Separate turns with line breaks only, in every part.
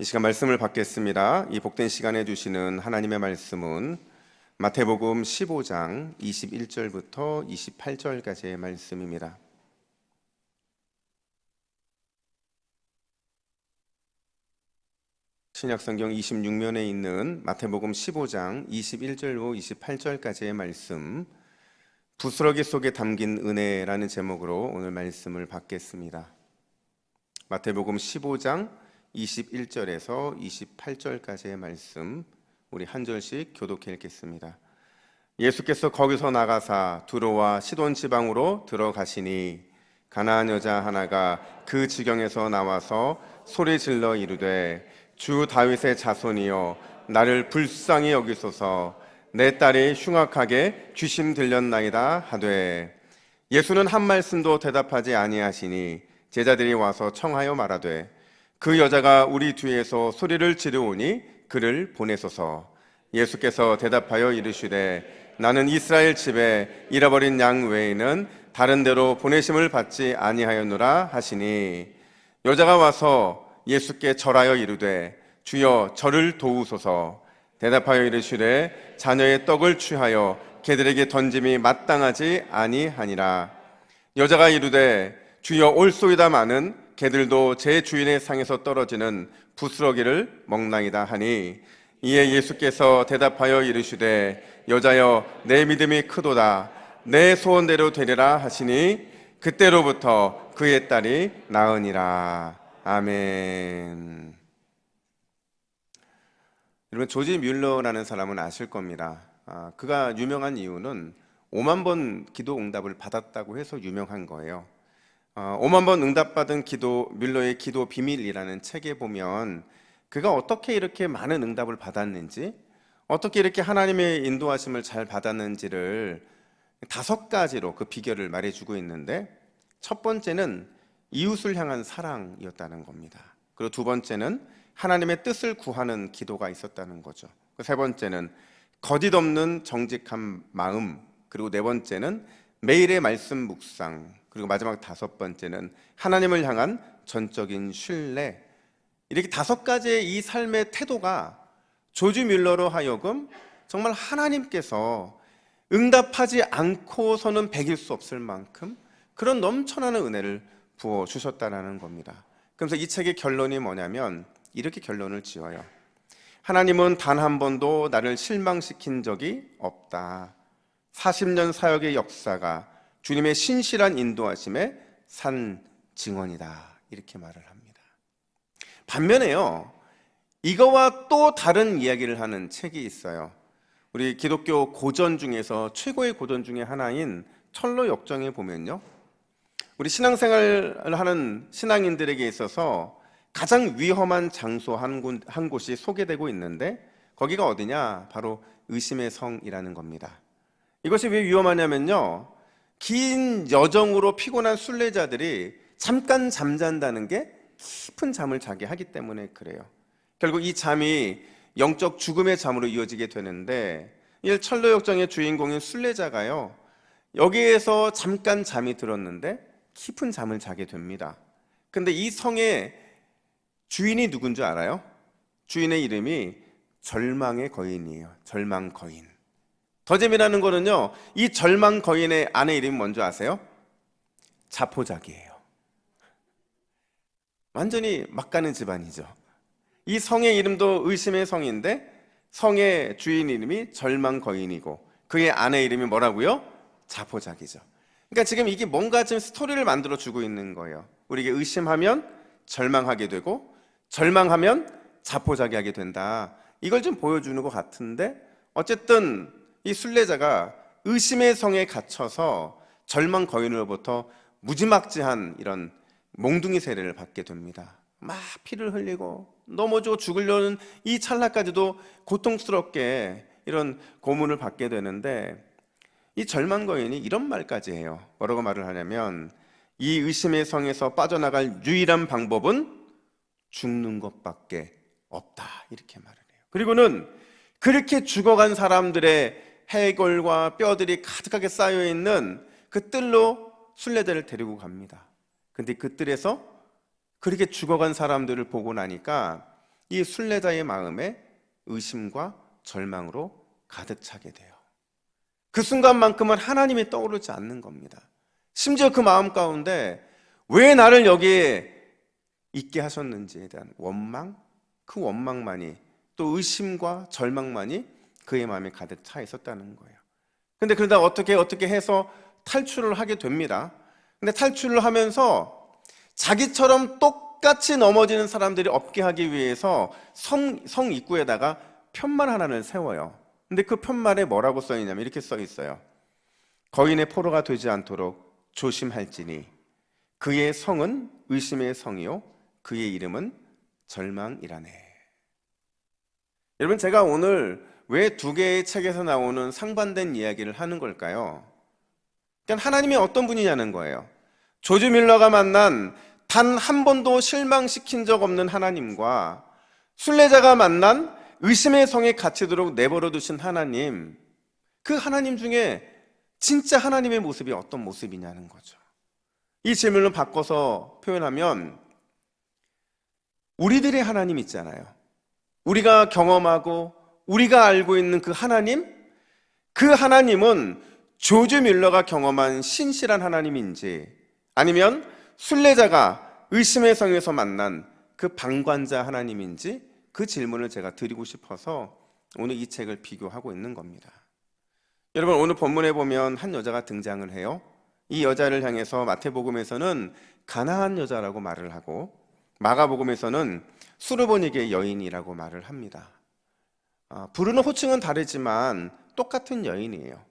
이 시간 말씀을 받겠습니다. 이 복된 시간에 주시는 하나님의 말씀은 마태복음 15장 21절부터 28절까지의 말씀입니다. 신약성경 26면에 있는 마태복음 15장 21절로 28절까지의 말씀, 부스러기 속에 담긴 은혜라는 제목으로 오늘 말씀을 받겠습니다. 마태복음 15장 21절에서 28절까지의 말씀, 우리 한 절씩 교독해 읽겠습니다. 예수께서 거기서 나가사 두로와 시돈 지방으로 들어가시니 가나안 여자 하나가 그 지경에서 나와서 소리 질러 이르되 주 다윗의 자손이여 나를 불쌍히 여기소서, 내 딸이 흉악하게 귀신 들렸나이다 하되, 예수는 한 말씀도 대답하지 아니하시니 제자들이 와서 청하여 말하되 그 여자가 우리 뒤에서 소리를 지르오니 그를 보내소서. 예수께서 대답하여 이르시되 나는 이스라엘 집에 잃어버린 양 외에는 다른 데로 보내심을 받지 아니하였노라 하시니, 여자가 와서 예수께 절하여 이르되 주여 저를 도우소서. 대답하여 이르시되 자녀의 떡을 취하여 개들에게 던짐이 마땅하지 아니하니라. 여자가 이르되 주여 올소이다마는 개들도 제 주인의 상에서 떨어지는 부스러기를 먹나이다 하니, 이에 예수께서 대답하여 이르시되 여자여 내 믿음이 크도다, 내 소원대로 되리라 하시니 그때로부터 그의 딸이 나으니라. 아멘. 여러분, 조지 뮬러라는 사람은 아실 겁니다. 그가 유명한 이유는 5만 번 기도 응답을 받았다고 해서 유명한 거예요. 5만 번 응답받은 기도, 뮬러의 기도 비밀이라는 책에 보면 그가 어떻게 이렇게 많은 응답을 받았는지, 어떻게 이렇게 하나님의 인도하심을 잘 받았는지를 5가지로 그 비결을 말해주고 있는데, 첫 번째는 이웃을 향한 사랑이었다는 겁니다. 그리고 두 번째는 하나님의 뜻을 구하는 기도가 있었다는 거죠. 세 번째는 거짓 없는 정직한 마음, 그리고 네 번째는 매일의 말씀 묵상, 그리고 마지막 5번째는 하나님을 향한 전적인 신뢰. 이렇게 5가지의 이 삶의 태도가 조지 뮬러로 하여금 정말 하나님께서 응답하지 않고서는 베길 수 없을 만큼 그런 넘쳐나는 은혜를 부어주셨다는 겁니다. 그래서 이 책의 결론이 뭐냐면 이렇게 결론을 지어요. 하나님은 단 한 번도 나를 실망시킨 적이 없다. 40년 사역의 역사가 주님의 신실한 인도하심의 산 증언이다, 이렇게 말을 합니다. 반면에요, 이거와 또 다른 이야기를 하는 책이 있어요. 우리 기독교 고전 중에서 최고의 고전 중에 하나인 철로역정에 보면요, 우리 신앙생활을 하는 신앙인들에게 있어서 가장 위험한 장소 한 곳이 소개되고 있는데, 거기가 어디냐? 바로 의심의 성이라는 겁니다. 이것이 왜 위험하냐면요, 긴 여정으로 피곤한 순례자들이 잠깐 잠잔다는 게 깊은 잠을 자게 하기 때문에 그래요. 결국 이 잠이 영적 죽음의 잠으로 이어지게 되는데, 이 철로역정의 주인공인 순례자가요, 여기에서 잠깐 잠이 들었는데 깊은 잠을 자게 됩니다. 근데 이 성의 주인이 누군 줄 알아요? 주인의 이름이 절망의 거인이에요. 절망 거인. 더 재미나는 거는요, 이 절망 거인의 아내 이름이 뭔지 아세요? 자포자기예요. 완전히 막가는 집안이죠. 이 성의 이름도 의심의 성인데 성의 주인 이름이 절망 거인이고 그의 아내 이름이 뭐라고요? 자포자기죠. 그러니까 지금 이게 뭔가 좀 스토리를 만들어 주고 있는 거예요. 우리에게 의심하면 절망하게 되고 절망하면 자포자기하게 된다, 이걸 좀 보여주는 것 같은데, 어쨌든 이 순례자가 의심의 성에 갇혀서 절망 거인으로부터 무지막지한 이런 몽둥이 세례를 받게 됩니다. 막 피를 흘리고 넘어져 죽으려는 이 찰나까지도 고통스럽게 이런 고문을 받게 되는데, 이 절망 거인이 이런 말까지 해요. 뭐라고 말을 하냐면, 이 의심의 성에서 빠져나갈 유일한 방법은 죽는 것밖에 없다, 이렇게 말을 해요. 그리고는 그렇게 죽어간 사람들의 해골과 뼈들이 가득하게 쌓여있는 그 뜰로 순례자를 데리고 갑니다. 근데 그 뜰에서 그렇게 죽어간 사람들을 보고 나니까 이 순례자의 마음에 의심과 절망으로 가득 차게 돼요. 그 순간만큼은 하나님이 떠오르지 않는 겁니다. 심지어 그 마음 가운데 왜 나를 여기에 있게 하셨는지에 대한 원망, 그 원망만이, 또 의심과 절망만이 그의 마음에 가득 차 있었다는 거예요. 근데 그러다 어떻게 해서 탈출을 하게 됩니다. 근데 탈출을 하면서 자기처럼 똑같이 넘어지는 사람들이 없게 하기 위해서 성 입구에다가 편말 하나를 세워요. 근데 그 편말에 뭐라고 써 있냐면 이렇게 써 있어요. 거인의 포로가 되지 않도록 조심할지니 그의 성은 의심의 성이요 그의 이름은 절망이라네. 여러분, 제가 오늘 왜 두 개의 책에서 나오는 상반된 이야기를 하는 걸까요? 그러니까 하나님이 어떤 분이냐는 거예요. 조지 밀러가 만난 단 한 번도 실망시킨 적 없는 하나님과 순례자가 만난 의심의 성에 갇히도록 내버려 두신 하나님, 그 하나님 중에 진짜 하나님의 모습이 어떤 모습이냐는 거죠. 이 질문을 바꿔서 표현하면 우리들의 하나님 있잖아요. 우리가 경험하고 우리가 알고 있는 그 하나님은 조지 밀러가 경험한 신실한 하나님인지 아니면 순례자가 의심의 성에서 만난 그 방관자 하나님인지 그 질문을 제가 드리고 싶어서 오늘 이 책을 비교하고 있는 겁니다. 여러분, 오늘 본문에 보면 한 여자가 등장을 해요. 이 여자를 향해서 마태복음에서는 가나안 여자라고 말을 하고 마가복음에서는 수르보니게 여인이라고 말을 합니다. 부르는 호칭은 다르지만 똑같은 여인이에요.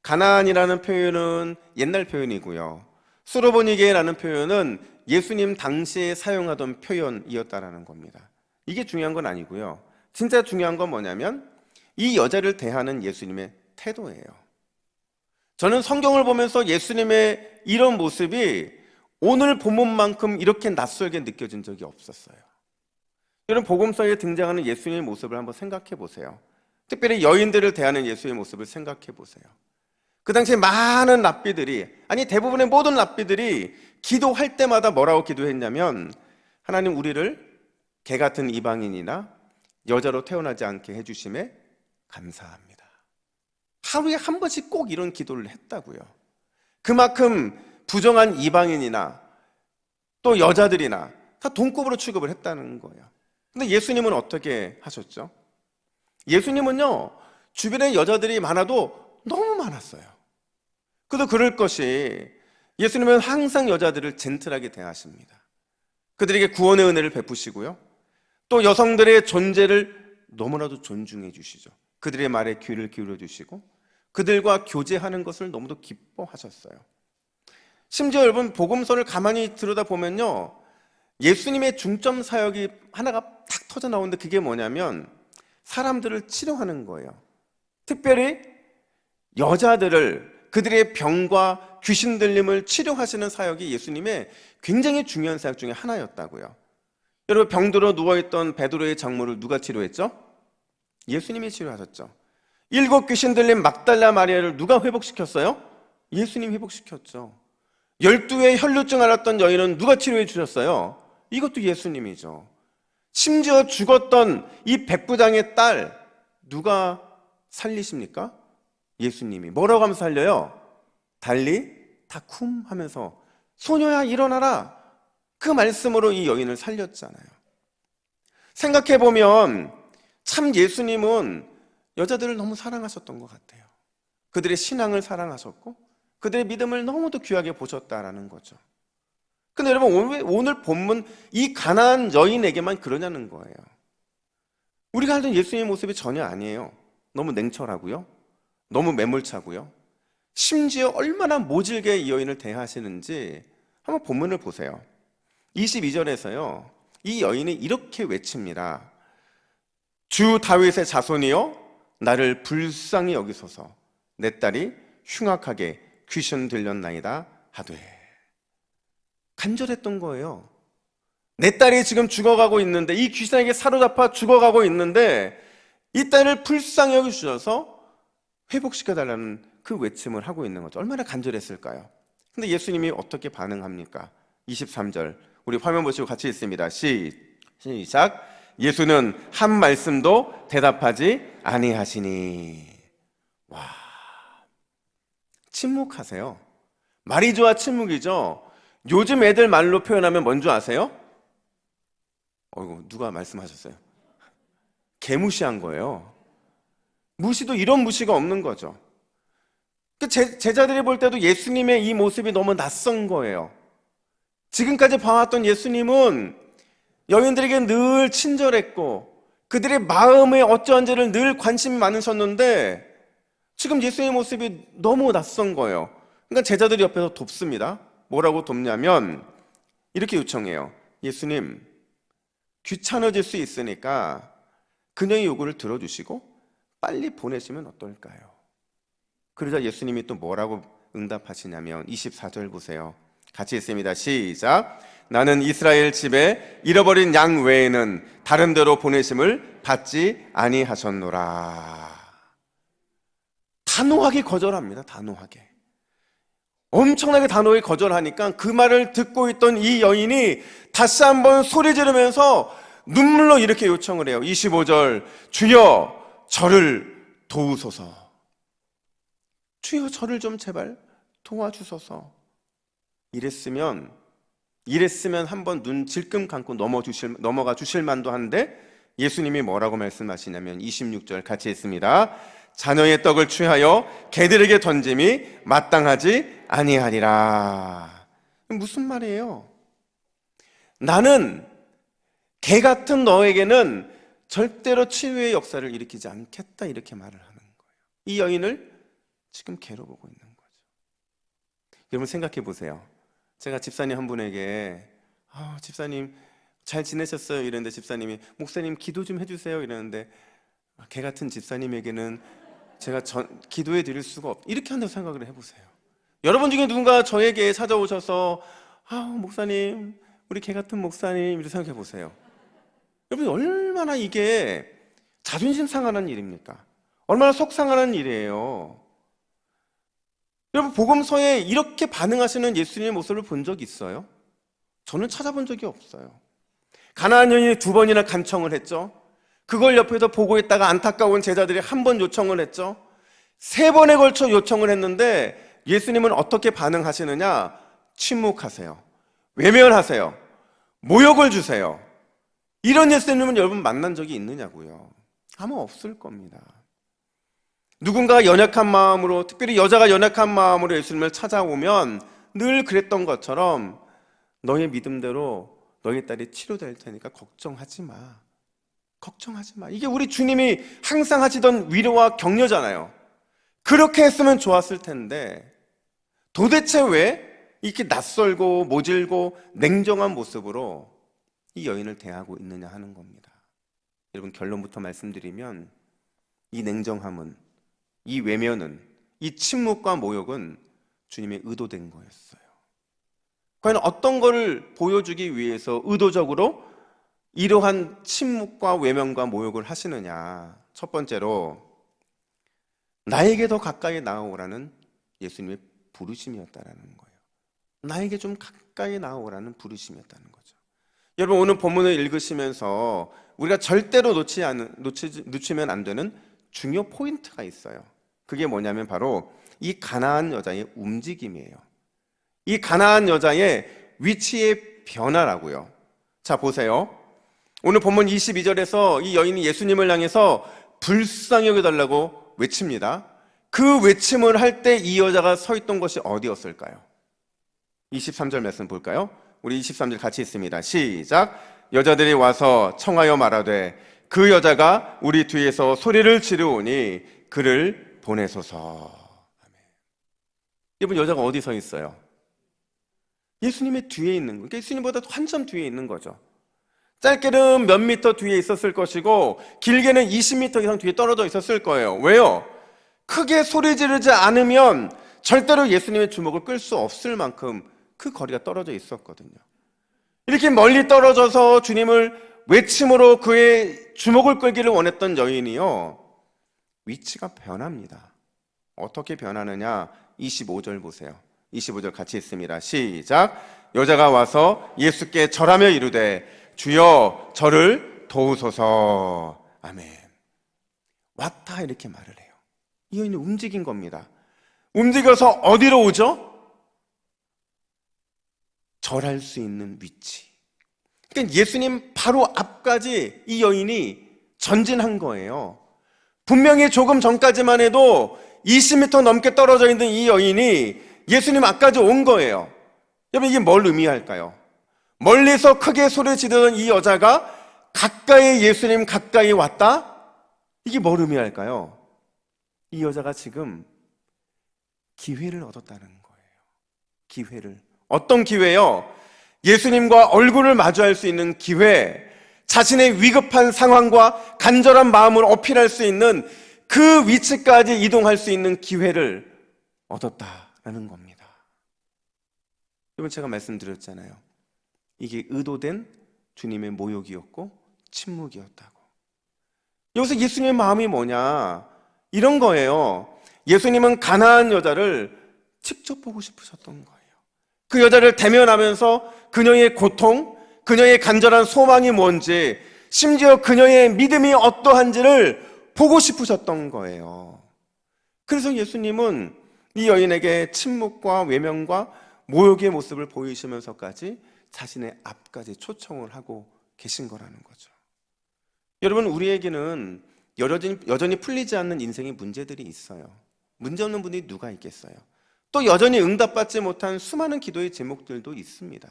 가나안이라는 표현은 옛날 표현이고요. 수르보니게라는 표현은 예수님 당시에 사용하던 표현이었다라는 겁니다. 이게 중요한 건 아니고요. 진짜 중요한 건 뭐냐면 이 여자를 대하는 예수님의 태도예요. 저는 성경을 보면서 예수님의 이런 모습이 오늘 본문만큼 이렇게 낯설게 느껴진 적이 없었어요. 여러분, 복음서에 등장하는 예수님의 모습을 한번 생각해 보세요. 특별히 여인들을 대하는 예수의 모습을 생각해 보세요. 그 당시에 많은 랍비들이, 아니 대부분의 모든 랍비들이 기도할 때마다 뭐라고 기도했냐면 하나님, 우리를 개 같은 이방인이나 여자로 태어나지 않게 해주심에 감사합니다. 하루에 한 번씩 꼭 이런 기도를 했다고요. 그만큼 부정한 이방인이나 또 여자들이나 다 돈급으로 취급을 했다는 거예요. 근데 예수님은 어떻게 하셨죠? 예수님은요, 주변에 여자들이 많아도 너무 많았어요. 그래도 그럴 것이 예수님은 항상 여자들을 젠틀하게 대하십니다. 그들에게 구원의 은혜를 베푸시고요, 또 여성들의 존재를 너무나도 존중해 주시죠. 그들의 말에 귀를 기울여 주시고 그들과 교제하는 것을 너무도 기뻐하셨어요. 심지어 여러분, 복음서를 가만히 들여다보면요, 예수님의 중점 사역이 하나가 탁 터져 나오는데 그게 뭐냐면 사람들을 치료하는 거예요. 특별히 여자들을, 그들의 병과 귀신 들림을 치료하시는 사역이 예수님의 굉장히 중요한 사역 중에 하나였다고요. 여러분, 병들어 누워있던 베드로의 장모를 누가 치료했죠? 예수님이 치료하셨죠. 7 귀신 들린 막달라 마리아를 누가 회복시켰어요? 예수님이 회복시켰죠. 12의 혈루증 앓았던 여인은 누가 치료해 주셨어요? 이것도 예수님이죠. 심지어 죽었던 이 백부장의 딸 누가 살리십니까? 예수님이. 뭐라고 하면서 살려요? 달리 다쿰 하면서 소녀야 일어나라, 그 말씀으로 이 여인을 살렸잖아요. 생각해보면 참 예수님은 여자들을 너무 사랑하셨던 것 같아요. 그들의 신앙을 사랑하셨고 그들의 믿음을 너무도 귀하게 보셨다라는 거죠. 근데 여러분, 오늘 본문 이 가나안 여인에게만 그러냐는 거예요. 우리가 알던 예수님의 모습이 전혀 아니에요. 너무 냉철하고요, 너무 매몰차고요, 심지어 얼마나 모질게 이 여인을 대하시는지 한번 본문을 보세요. 22절에서요 이 여인이 이렇게 외칩니다. 주 다윗의 자손이여 나를 불쌍히 여기소서, 내 딸이 흉악하게 귀신 들렸나이다 하되. 간절했던 거예요. 내 딸이 지금 죽어가고 있는데, 이 귀신에게 사로잡혀 죽어가고 있는데 이 딸을 불쌍히 여기주셔서 회복시켜달라는 그 외침을 하고 있는 거죠. 얼마나 간절했을까요? 근데 예수님이 어떻게 반응합니까? 23절 우리 화면 보시고 같이 읽습니다. 시작. 예수는 한 말씀도 대답하지 아니하시니. 와, 침묵하세요. 말이 좋아 침묵이죠. 요즘 애들 말로 표현하면 뭔 줄 아세요? 누가 말씀하셨어요? 개무시한 거예요. 무시도 이런 무시가 없는 거죠. 제자들이 볼 때도 예수님의 이 모습이 너무 낯선 거예요. 지금까지 봐왔던 예수님은 여인들에게 늘 친절했고 그들의 마음에 어쩌한지를 늘 관심이 많으셨는데 지금 예수님의 모습이 너무 낯선 거예요. 그러니까 제자들이 옆에서 돕습니다. 뭐라고 돕냐면 이렇게 요청해요. 예수님, 귀찮아질 수 있으니까 그녀의 요구를 들어주시고 빨리 보내시면 어떨까요? 그러자 예수님이 또 뭐라고 응답하시냐면 24절 보세요. 같이 읽습니다. 시작. 나는 이스라엘 집에 잃어버린 양 외에는 다른 데로 보내심을 받지 아니하셨노라. 단호하게 거절합니다. 단호하게. 엄청나게 단호하게 거절하니까 그 말을 듣고 있던 이 여인이 다시 한번 소리 지르면서 눈물로 이렇게 요청을 해요. 25절. 주여 저를 도우소서. 주여 저를 좀 제발 도와주소서. 이랬으면 한번 눈 질끔 감고 넘어가 주실 만도 한데 예수님이 뭐라고 말씀하시냐면 26절 같이 읽습니다. 자녀의 떡을 취하여 개들에게 던짐이 마땅하지 아니하리라. 무슨 말이에요? 나는 개 같은 너에게는 절대로 치유의 역사를 일으키지 않겠다, 이렇게 말을 하는 거예요. 이 여인을 지금 개로 보고 있는 거죠. 여러분 생각해 보세요. 제가 집사님 한 분에게 집사님 잘 지내셨어요? 이랬는데 집사님이 목사님 기도 좀 해주세요 이러는데 개 같은 집사님에게는 제가 기도해 드릴 수가 없, 이렇게 한다고 생각을 해보세요. 여러분 중에 누군가 저에게 찾아오셔서 목사님, 우리 개 같은 목사님, 이렇게 생각해 보세요. 여러분 얼마나 이게 자존심 상하는 일입니까? 얼마나 속상하는 일이에요. 여러분 복음서에 이렇게 반응하시는 예수님의 모습을 본 적이 있어요? 저는 찾아본 적이 없어요. 가나안 여인이 2번이나 간청을 했죠. 그걸 옆에서 보고 있다가 안타까운 제자들이 1번 요청을 했죠. 3번에 걸쳐 요청을 했는데 예수님은 어떻게 반응하시느냐? 침묵하세요. 외면하세요. 모욕을 주세요. 이런 예수님은 여러분 만난 적이 있느냐고요? 아마 없을 겁니다. 누군가가 연약한 마음으로, 특별히 여자가 연약한 마음으로 예수님을 찾아오면 늘 그랬던 것처럼 너의 믿음대로 너의 딸이 치료될 테니까 걱정하지 마. 걱정하지 마. 이게 우리 주님이 항상 하시던 위로와 격려잖아요. 그렇게 했으면 좋았을 텐데 도대체 왜 이렇게 낯설고 모질고 냉정한 모습으로 이 여인을 대하고 있느냐 하는 겁니다. 여러분 결론부터 말씀드리면 이 냉정함은, 이 외면은, 이 침묵과 모욕은 주님의 의도된 거였어요. 과연 어떤 것을 보여주기 위해서 의도적으로 이러한 침묵과 외면과 모욕을 하시느냐? 첫 번째로 나에게 더 가까이 나아오라는 예수님의 부르심이었다라는 거예요. 나에게 좀 가까이 나아오라는 부르심이었다는 거죠. 여러분 오늘 본문을 읽으시면서 우리가 절대로 놓치면 안 되는 중요 포인트가 있어요. 그게 뭐냐면 바로 이 가나안 여자의 움직임이에요. 이 가나안 여자의 위치의 변화라고요. 자 보세요. 오늘 본문 22절에서 이 여인이 예수님을 향해서 불쌍히 여겨달라고 외칩니다. 그 외침을 할 때 이 여자가 서 있던 것이 어디였을까요? 23절 말씀 볼까요? 우리 23절 같이 읽습니다. 시작. 여자들이 와서 청하여 말하되 그 여자가 우리 뒤에서 소리를 지르오니 그를 보내소서. 아멘. 여러분 여자가 어디 서 있어요? 예수님의 뒤에 있는 거예요. 예수님보다 한참 뒤에 있는 거죠. 짧게는 몇 미터 뒤에 있었을 것이고 길게는 20미터 이상 뒤에 떨어져 있었을 거예요. 왜요? 크게 소리 지르지 않으면 절대로 예수님의 주목을 끌 수 없을 만큼 그 거리가 떨어져 있었거든요. 이렇게 멀리 떨어져서 주님을 외침으로 그의 주목을 끌기를 원했던 여인이요, 위치가 변합니다. 어떻게 변하느냐? 25절 보세요. 25절 같이 읽습니다. 시작. 여자가 와서 예수께 절하며 이르되 주여 저를 도우소서. 아멘. 왔다 이렇게 말을 해요. 이 여인이 움직인 겁니다. 움직여서 어디로 오죠? 절할 수 있는 위치. 그러니까 예수님 바로 앞까지 이 여인이 전진한 거예요. 분명히 조금 전까지만 해도 20m 넘게 떨어져 있는 이 여인이 예수님 앞까지 온 거예요. 여러분, 이게 뭘 의미할까요? 멀리서 크게 소리 지르던 이 여자가 가까이 예수님 가까이 왔다? 이게 뭘 의미할까요? 이 여자가 지금 기회를 얻었다는 거예요. 기회를. 어떤 기회요? 예수님과 얼굴을 마주할 수 있는 기회, 자신의 위급한 상황과 간절한 마음을 어필할 수 있는 그 위치까지 이동할 수 있는 기회를 얻었다라는 겁니다. 여러분, 제가 말씀드렸잖아요. 이게 의도된 주님의 모욕이었고 침묵이었다고. 여기서 예수님의 마음이 뭐냐? 이런 거예요. 예수님은 가나안 여자를 직접 보고 싶으셨던 거예요. 그 여자를 대면하면서 그녀의 고통, 그녀의 간절한 소망이 뭔지, 심지어 그녀의 믿음이 어떠한지를 보고 싶으셨던 거예요. 그래서 예수님은 이 여인에게 침묵과 외면과 모욕의 모습을 보이시면서까지 자신의 앞까지 초청을 하고 계신 거라는 거죠. 여러분, 우리에게는 여전히 풀리지 않는 인생의 문제들이 있어요. 문제 없는 분이 누가 있겠어요? 또 여전히 응답받지 못한 수많은 기도의 제목들도 있습니다.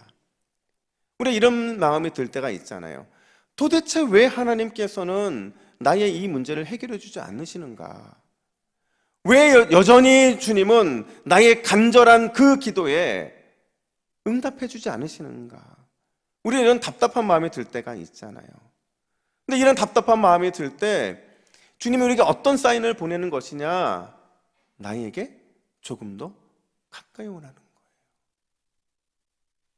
우리 이런 마음이 들 때가 있잖아요. 도대체 왜 하나님께서는 나의 이 문제를 해결해 주지 않으시는가? 왜 여전히 주님은 나의 간절한 그 기도에 응답해 주지 않으시는가? 우리는 이런 답답한 마음이 들 때가 있잖아요. 근데 이런 답답한 마음이 들 때 주님이 우리에게 어떤 사인을 보내는 것이냐? 나에게 조금 더 가까이 오라는 거예요.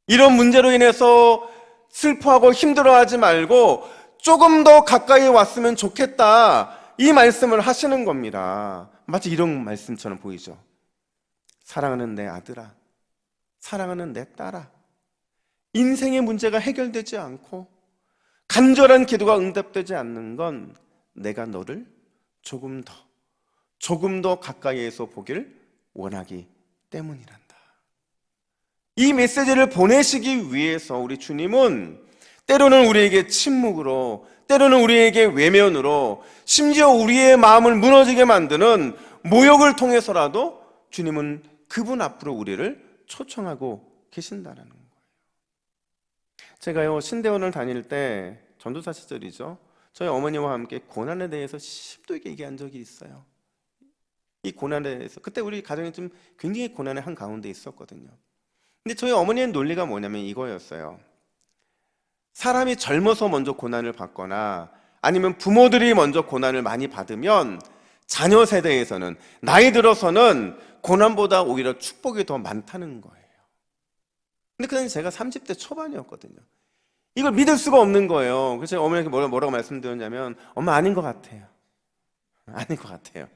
이런 문제로 인해서 슬퍼하고 힘들어하지 말고 조금 더 가까이 왔으면 좋겠다, 이 말씀을 하시는 겁니다. 마치 이런 말씀처럼 보이죠. 사랑하는 내 아들아, 사랑하는 내 딸아, 인생의 문제가 해결되지 않고 간절한 기도가 응답되지 않는 건 내가 너를 조금 더 가까이에서 보길 원하기 때문이란다. 이 메시지를 보내시기 위해서 우리 주님은 때로는 우리에게 침묵으로, 때로는 우리에게 외면으로, 심지어 우리의 마음을 무너지게 만드는 모욕을 통해서라도 주님은 그분 앞으로 우리를 초청하고 계신다는 거예요. 제가요, 신대원을 다닐 때, 전도사 시절이죠, 저희 어머니와 함께 고난에 대해서 심도 있게 얘기한 적이 있어요. 이 고난에 대해서, 그때 우리 가정이 좀 굉장히 고난의 한 가운데 있었거든요. 근데 저희 어머니의 논리가 뭐냐면 이거였어요. 사람이 젊어서 먼저 고난을 받거나 아니면 부모들이 먼저 고난을 많이 받으면 자녀 세대에서는, 나이 들어서는 고난보다 오히려 축복이 더 많다는 거예요. 근데 그때는 제가 30대 초반이었거든요. 이걸 믿을 수가 없는 거예요. 그래서 제가 어머니께 뭐라고 말씀드렸냐면, 엄마, 아닌 것 같아요. 아닌 것 같아요.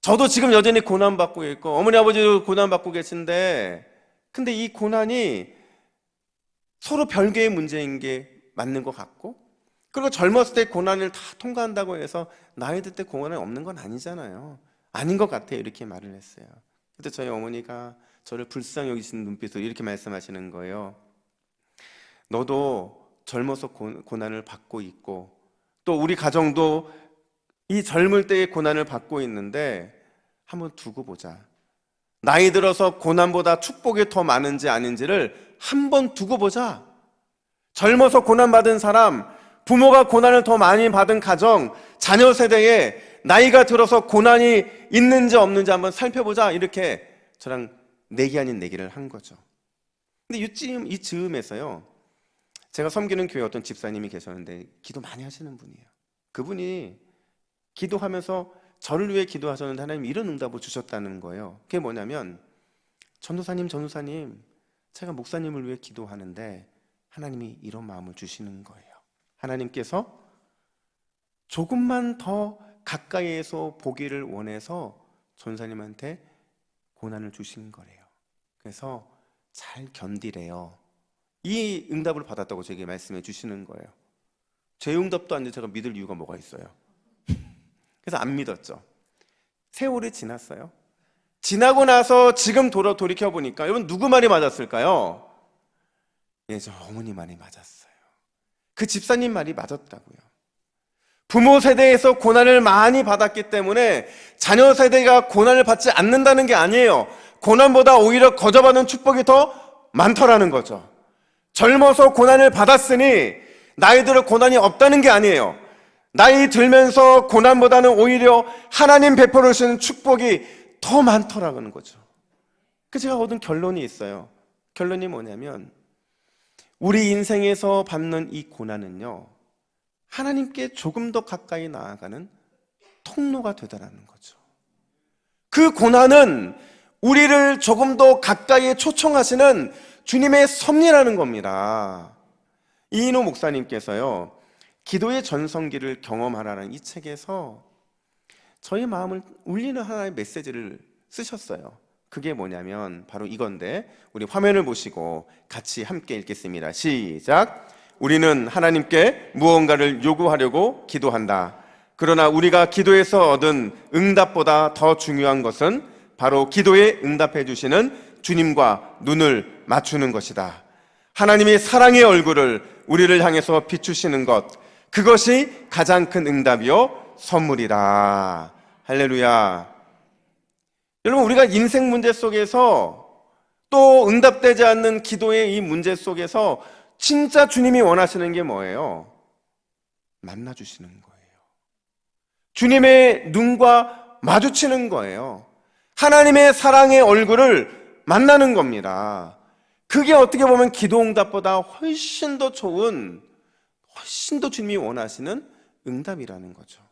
저도 지금 여전히 고난받고 있고 어머니 아버지도 고난받고 계신데, 근데 이 고난이 서로 별개의 문제인 게 맞는 것 같고, 그리고 젊었을 때 고난을 다 통과한다고 해서 나이 들 때 고난이 없는 건 아니잖아요. 아닌 것 같아요. 이렇게 말을 했어요. 그때 저희 어머니가 저를 불쌍히 여기시는 눈빛으로 이렇게 말씀하시는 거예요. 너도 젊어서 고난을 받고 있고, 또 우리 가정도 이 젊을 때의 고난을 받고 있는데 한번 두고 보자. 나이 들어서 고난보다 축복이 더 많은지 아닌지를 한번 두고 보자. 젊어서 고난받은 사람, 부모가 고난을 더 많이 받은 가정, 자녀 세대에 나이가 들어서 고난이 있는지 없는지 한번 살펴보자. 이렇게 저랑 내기 아닌 내기를 한 거죠. 근데 이 즈음에서요, 제가 섬기는 교회 어떤 집사님이 계셨는데 기도 많이 하시는 분이에요. 그분이 기도하면서 저를 위해 기도하셨는데 하나님이 이런 응답을 주셨다는 거예요. 그게 뭐냐면, 전도사님, 제가 목사님을 위해 기도하는데 하나님이 이런 마음을 주시는 거예요. 하나님께서 조금만 더 가까이에서 보기를 원해서 전사님한테 고난을 주신 거래요. 그래서 잘 견디래요. 이 응답을 받았다고 제게 말씀해 주시는 거예요. 제 응답도 안 돼 제가 믿을 이유가 뭐가 있어요? 그래서 안 믿었죠. 세월이 지났어요. 지나고 나서 지금 돌이켜보니까 여러분 누구 말이 맞았을까요? 예, 저 어머니 말이 맞았어요. 그 집사님 말이 맞았다고요. 부모 세대에서 고난을 많이 받았기 때문에 자녀 세대가 고난을 받지 않는다는 게 아니에요. 고난보다 오히려 거저받는 축복이 더 많더라는 거죠. 젊어서 고난을 받았으니 나이 들어 고난이 없다는 게 아니에요. 나이 들면서 고난보다는 오히려 하나님 베풀어 주시는 축복이 더 많더라는 거죠. 그래서 제가 얻은 결론이 있어요. 결론이 뭐냐면 우리 인생에서 받는 이 고난은요, 하나님께 조금 더 가까이 나아가는 통로가 되더라는 거죠. 그 고난은 우리를 조금 더 가까이 초청하시는 주님의 섭리라는 겁니다. 이인호 목사님께서요, 기도의 전성기를 경험하라는 이 책에서 저희 마음을 울리는 하나의 메시지를 쓰셨어요. 그게 뭐냐면 바로 이건데, 우리 화면을 보시고 같이 함께 읽겠습니다. 시작. 우리는 하나님께 무언가를 요구하려고 기도한다. 그러나 우리가 기도에서 얻은 응답보다 더 중요한 것은 바로 기도에 응답해 주시는 주님과 눈을 맞추는 것이다. 하나님이 사랑의 얼굴을 우리를 향해서 비추시는 것, 그것이 가장 큰 응답이요 선물이다. 할렐루야. 여러분, 우리가 인생 문제 속에서 또 응답되지 않는 기도의 이 문제 속에서 진짜 주님이 원하시는 게 뭐예요? 만나주시는 거예요. 주님의 눈과 마주치는 거예요. 하나님의 사랑의 얼굴을 만나는 겁니다. 그게 어떻게 보면 기도 응답보다 훨씬 더 좋은, 훨씬 더 주님이 원하시는 응답이라는 거죠.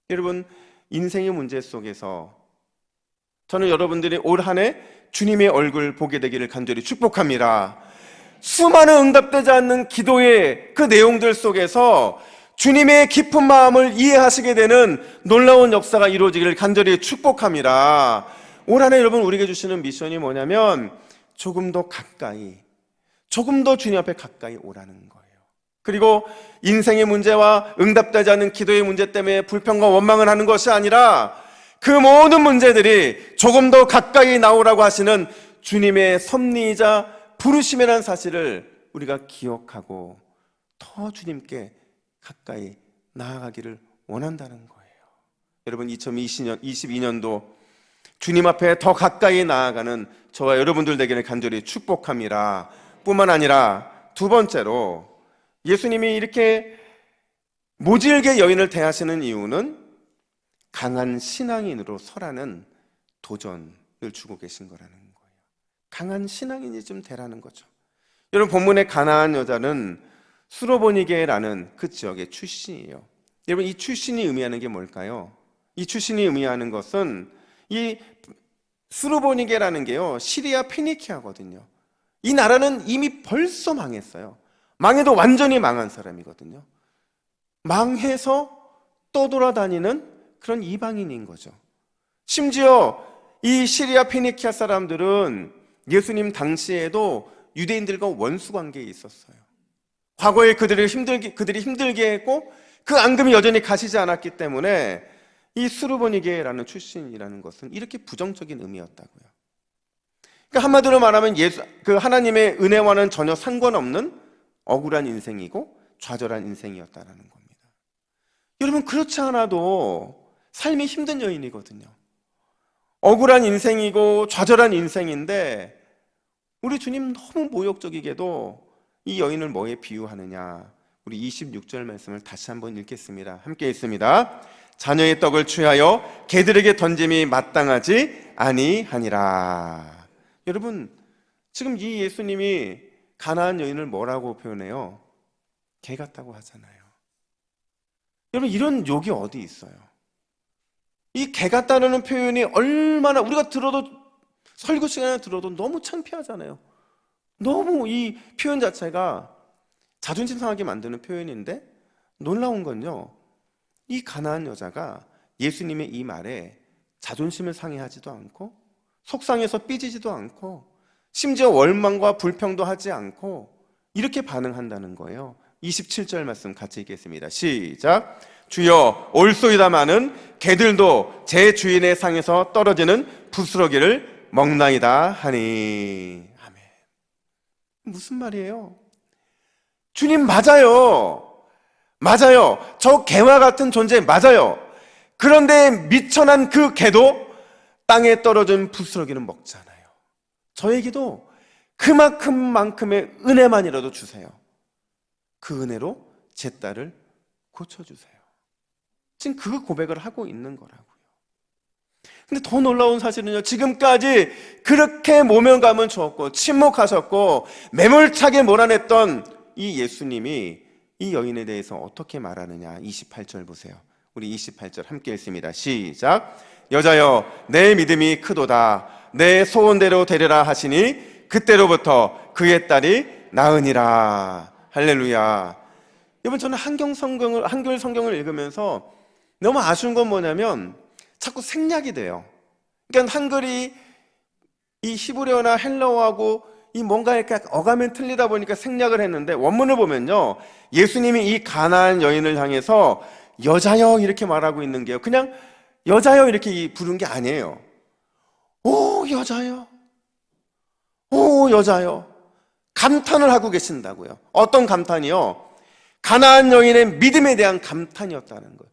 여러분, 인생의 문제 속에서 저는 여러분들이 올 한 해 주님의 얼굴 보게 되기를 간절히 축복합니다. 수많은 응답되지 않는 기도의 그 내용들 속에서 주님의 깊은 마음을 이해하시게 되는 놀라운 역사가 이루어지기를 간절히 축복합니다. 올 한 해 여러분 우리에게 주시는 미션이 뭐냐면 조금 더 가까이, 조금 더 주님 앞에 가까이 오라는 거예요. 그리고 인생의 문제와 응답되지 않는 기도의 문제 때문에 불평과 원망을 하는 것이 아니라 그 모든 문제들이 조금 더 가까이 나오라고 하시는 주님의 섭리이자 부르심이라는 사실을 우리가 기억하고 더 주님께 가까이 나아가기를 원한다는 거예요. 여러분, 2022년도 주님 앞에 더 가까이 나아가는 저와 여러분들 되기를 간절히 축복합니다. 뿐만 아니라 두 번째로 예수님이 이렇게 모질게 여인을 대하시는 이유는 강한 신앙인으로 서라는 도전을 주고 계신 거라는 거예요. 강한 신앙인이 좀 되라는 거죠. 여러분, 본문의 가나안 여자는 수로보니게라는 그 지역의 출신이에요. 여러분, 이 출신이 의미하는 게 뭘까요? 이 출신이 의미하는 것은 이 수로보니게라는 게요, 시리아 페니키아거든요. 이 나라는 이미 벌써 망했어요. 망해도 완전히 망한 사람이거든요. 망해서 떠돌아다니는 그런 이방인인 거죠. 심지어 이 시리아 페니키아 사람들은 예수님 당시에도 유대인들과 원수 관계에 있었어요. 과거에 그들이 힘들게 했고 그 앙금이 여전히 가시지 않았기 때문에 이 수르보니게라는 출신이라는 것은 이렇게 부정적인 의미였다고요. 그러니까 한마디로 말하면 그 하나님의 은혜와는 전혀 상관없는 억울한 인생이고 좌절한 인생이었다라는 겁니다. 여러분, 그렇지 않아도 삶이 힘든 여인이거든요. 억울한 인생이고 좌절한 인생인데 우리 주님 너무 모욕적이게도 이 여인을 뭐에 비유하느냐? 우리 26절 말씀을 다시 한번 읽겠습니다. 함께 읽습니다. 자녀의 떡을 취하여 개들에게 던짐이 마땅하지 아니하니라. 여러분, 지금 이 예수님이 가나안 여인을 뭐라고 표현해요? 개 같다고 하잖아요. 여러분, 이런 욕이 어디 있어요? 이 개 같다는 표현이 얼마나 우리가 들어도, 설교 시간에 들어도 너무 창피하잖아요. 너무 이 표현 자체가 자존심 상하게 만드는 표현인데, 놀라운 건요, 이 가나안 여자가 예수님의 이 말에 자존심을 상해하지도 않고 속상해서 삐지지도 않고 심지어 원망과 불평도 하지 않고 이렇게 반응한다는 거예요. 27절 말씀 같이 읽겠습니다. 시작. 주여 올소이다마는 개들도 제 주인의 상에서 떨어지는 부스러기를 먹나이다 하니. 아멘. 무슨 말이에요? 주님 맞아요. 맞아요. 저 개와 같은 존재 맞아요. 그런데 미천한 그 개도 땅에 떨어진 부스러기는 먹잖아요. 저에게도 그만큼만큼의 은혜만이라도 주세요. 그 은혜로 제 딸을 고쳐주세요. 지금 그 고백을 하고 있는 거라고요. 근데 더 놀라운 사실은요, 지금까지 그렇게 모면감은 주었고 침묵하셨고 매몰차게 몰아냈던 이 예수님이 이 여인에 대해서 어떻게 말하느냐. 28절 보세요. 우리 28절 함께 읽습니다. 시작. 여자여 내 믿음이 크도다. 내 소원대로 되리라 하시니 그때로부터 그의 딸이 나으니라. 할렐루야. 여러분, 저는 한글 성경을 읽으면서 너무 아쉬운 건 뭐냐면 자꾸 생략이 돼요. 그러니까 한글이 이 히브리어나 헬라어하고 이 뭔가 이렇게 어감이 틀리다 보니까 생략을 했는데, 원문을 보면요, 예수님이 이 가나안 여인을 향해서 여자여 이렇게 말하고 있는 게요, 그냥 여자여 이렇게 부른 게 아니에요. 오 여자여, 오 여자여, 감탄을 하고 계신다고요. 어떤 감탄이요? 가나안 여인의 믿음에 대한 감탄이었다는 거예요.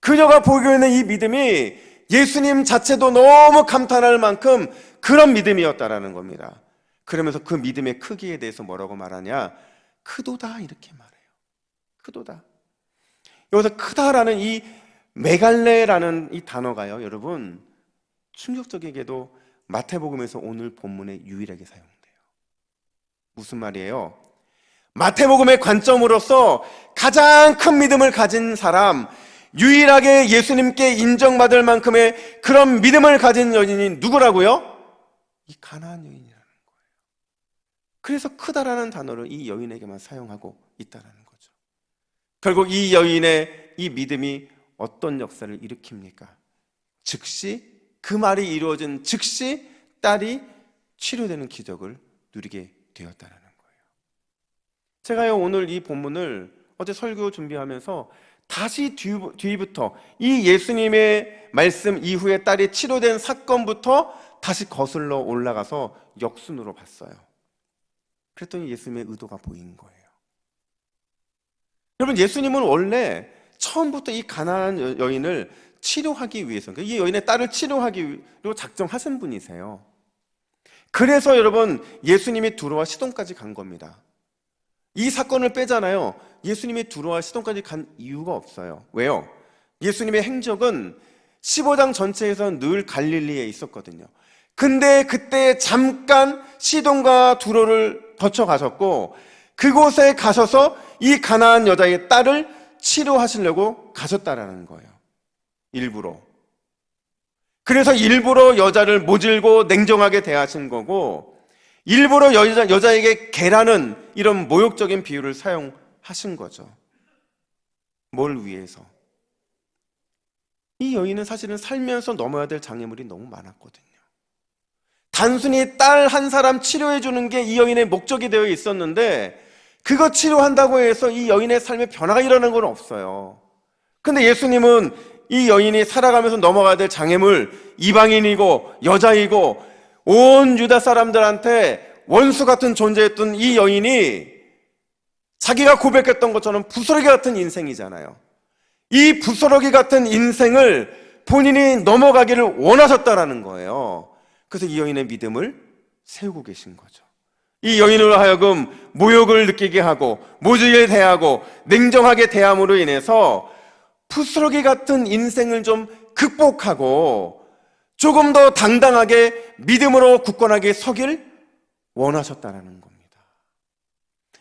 그녀가 보이고 있는 이 믿음이 예수님 자체도 너무 감탄할 만큼 그런 믿음이었다라는 겁니다. 그러면서 그 믿음의 크기에 대해서 뭐라고 말하냐? 크도다 이렇게 말해요. 크도다. 여기서 크다라는 이 메갈레라는 이 단어가요, 여러분, 충격적이게도 마태복음에서 오늘 본문에 유일하게 사용돼요. 무슨 말이에요? 마태복음의 관점으로서 가장 큰 믿음을 가진 사람, 유일하게 예수님께 인정받을 만큼의 그런 믿음을 가진 여인이 누구라고요? 이 가나안 여인이라는 거예요. 그래서 크다라는 단어를 이 여인에게만 사용하고 있다는 거죠. 결국 이 여인의 이 믿음이 어떤 역사를 일으킵니까? 즉시 그 말이 이루어진 즉시 딸이 치료되는 기적을 누리게 되었다는 거예요. 제가요, 오늘 이 본문을 어제 설교 준비하면서 다시 뒤부터 이 예수님의 말씀 이후에 딸이 치료된 사건부터 다시 거슬러 올라가서 역순으로 봤어요. 그랬더니 예수님의 의도가 보인 거예요. 여러분, 예수님은 원래 처음부터 이 가나안 여인을 치료하기 위해서, 이 여인의 딸을 치료하기로 작정하신 분이세요. 그래서 여러분, 예수님이 두로와 시돈까지 간 겁니다. 이 사건을 빼잖아요. 예수님이 두로와 시돈까지 간 이유가 없어요. 왜요? 예수님의 행적은 15장 전체에서 늘 갈릴리에 있었거든요. 근데 그때 잠깐 시돈과 두로를 거쳐 가셨고, 그곳에 가셔서 이 가나안 여자의 딸을 치료하시려고 가셨다라는 거예요. 일부러. 그래서 일부러 여자를 모질고 냉정하게 대하신 거고, 일부러 여자에게 개라는 이런 모욕적인 비유를 사용하신 거죠. 뭘 위해서? 이 여인은 사실은 살면서 넘어야 될 장애물이 너무 많았거든요. 단순히 딸 한 사람 치료해 주는 게 이 여인의 목적이 되어 있었는데, 그거 치료한다고 해서 이 여인의 삶에 변화가 일어나는 건 없어요. 근데 예수님은 이 여인이 살아가면서 넘어가야 될 장애물, 이방인이고 여자이고 온 유다 사람들한테 원수 같은 존재였던 이 여인이 자기가 고백했던 것처럼 부스러기 같은 인생이잖아요. 이 부스러기 같은 인생을 본인이 넘어가기를 원하셨다라는 거예요. 그래서 이 여인의 믿음을 세우고 계신 거죠. 이 여인으로 하여금 모욕을 느끼게 하고 모질게 대하고 냉정하게 대함으로 인해서 부스러기 같은 인생을 좀 극복하고 조금 더 당당하게 믿음으로 굳건하게 서길 원하셨다는 겁니다.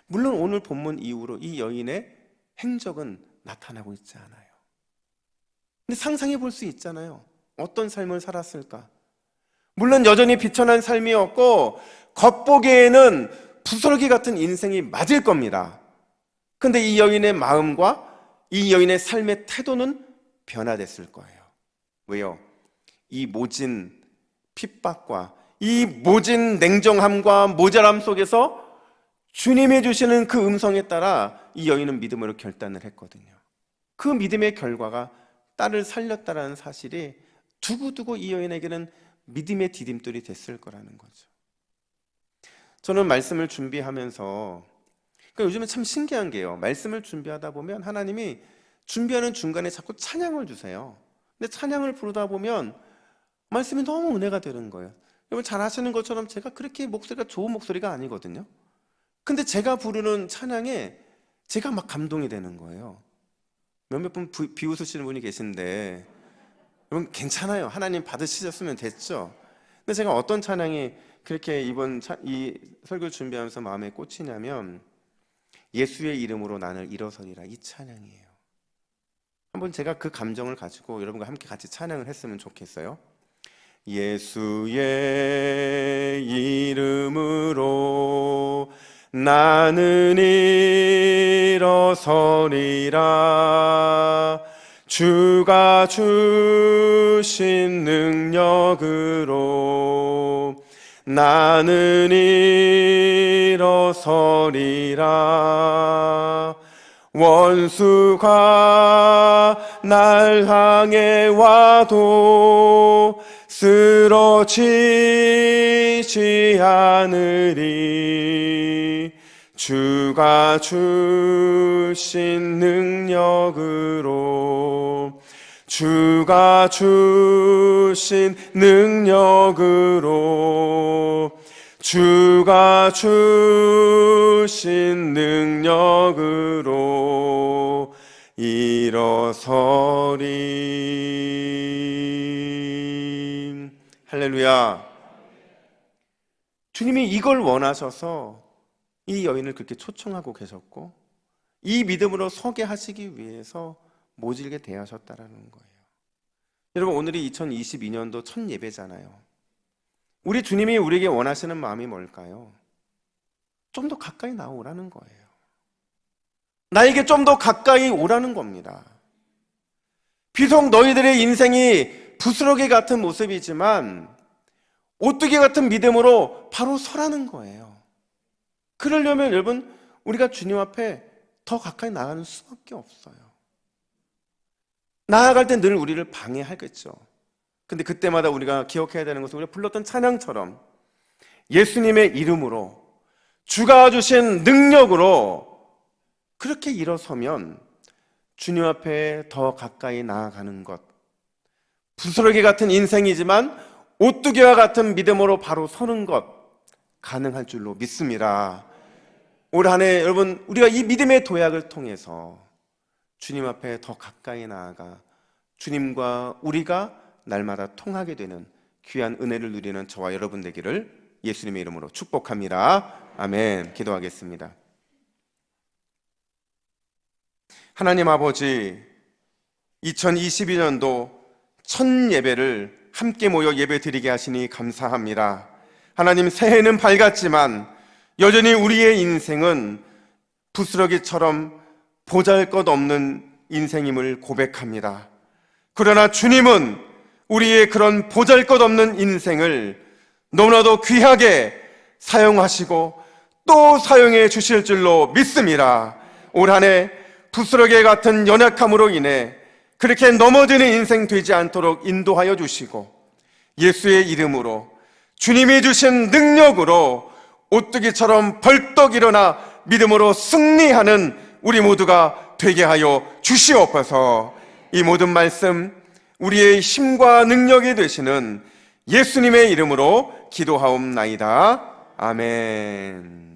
물론 오늘 본문 이후로 이 여인의 행적은 나타나고 있지 않아요. 근데 상상해 볼 수 있잖아요. 어떤 삶을 살았을까? 물론 여전히 비천한 삶이었고 겉보기에는 부스러기 같은 인생이 맞을 겁니다. 근데 이 여인의 마음과 이 여인의 삶의 태도는 변화됐을 거예요. 왜요? 이 모진 핍박과 이 모진 냉정함과 모자람 속에서 주님이 주시는 그 음성에 따라 이 여인은 믿음으로 결단을 했거든요. 그 믿음의 결과가 딸을 살렸다는 사실이 두고두고 이 여인에게는 믿음의 디딤돌이 됐을 거라는 거죠. 저는 말씀을 준비하면서, 그러니까 요즘에 참 신기한 게요, 말씀을 준비하다 보면 하나님이 준비하는 중간에 자꾸 찬양을 주세요. 근데 찬양을 부르다 보면 말씀이 너무 은혜가 되는 거예요. 여러분 잘 아시는 것처럼 제가 그렇게 목소리가 좋은 목소리가 아니거든요. 근데 제가 부르는 찬양에 제가 막 감동이 되는 거예요. 몇몇 분 비웃으시는 분이 계신데 여러분 괜찮아요. 하나님 받으셨으면 됐죠. 근데 제가 어떤 찬양이 그렇게 이 설교 준비하면서 마음에 꽂히냐면 예수의 이름으로 나를 일어서리라, 이 찬양이에요. 한번 제가 그 감정을 가지고 여러분과 함께 같이 찬양을 했으면 좋겠어요. 예수의 이름으로 나는 일어서리라, 주가 주신 능력으로 나는 일어서리라. 원수가 날 향해 와도 쓰러지지 않으리, 주가 주신 능력으로, 주가 주신 능력으로, 주가 주신 능력으로 일어서리. 할렐루야. 주님이 이걸 원하셔서 이 여인을 그렇게 초청하고 계셨고, 이 믿음으로 서게 하시기 위해서 모질게 대하셨다라는 거예요. 여러분, 오늘이 2022년도 첫 예배잖아요. 우리 주님이 우리에게 원하시는 마음이 뭘까요? 좀 더 가까이 나오라는 거예요. 나에게 좀 더 가까이 오라는 겁니다. 비록 너희들의 인생이 부스러기 같은 모습이지만 오뚜기 같은 믿음으로 바로 서라는 거예요. 그러려면 여러분, 우리가 주님 앞에 더 가까이 나가는 수밖에 없어요. 나아갈 때 늘 우리를 방해하겠죠. 근데 그때마다 우리가 기억해야 되는 것은 우리가 불렀던 찬양처럼 예수님의 이름으로, 주가 주신 능력으로 그렇게 일어서면 주님 앞에 더 가까이 나아가는 것, 부스러기 같은 인생이지만 오뚜기와 같은 믿음으로 바로 서는 것 가능할 줄로 믿습니다. 올 한 해 여러분, 우리가 이 믿음의 도약을 통해서 주님 앞에 더 가까이 나아가 주님과 우리가 날마다 통하게 되는 귀한 은혜를 누리는 저와 여러분 되기를 예수님의 이름으로 축복합니다. 아멘. 기도하겠습니다. 하나님 아버지, 2022년도 첫 예배를 함께 모여 예배 드리게 하시니 감사합니다. 하나님, 새해는 밝았지만 여전히 우리의 인생은 부스러기처럼 보잘것없는 인생임을 고백합니다. 그러나 주님은 우리의 그런 보잘것없는 인생을 너무나도 귀하게 사용하시고 또 사용해 주실 줄로 믿습니다. 올 한 해 부스러기 같은 연약함으로 인해 그렇게 넘어지는 인생 되지 않도록 인도하여 주시고, 예수의 이름으로 주님이 주신 능력으로 오뚜기처럼 벌떡 일어나 믿음으로 승리하는 우리 모두가 되게 하여 주시옵소서. 이 모든 말씀 우리의 힘과 능력이 되시는 예수님의 이름으로 기도하옵나이다. 아멘.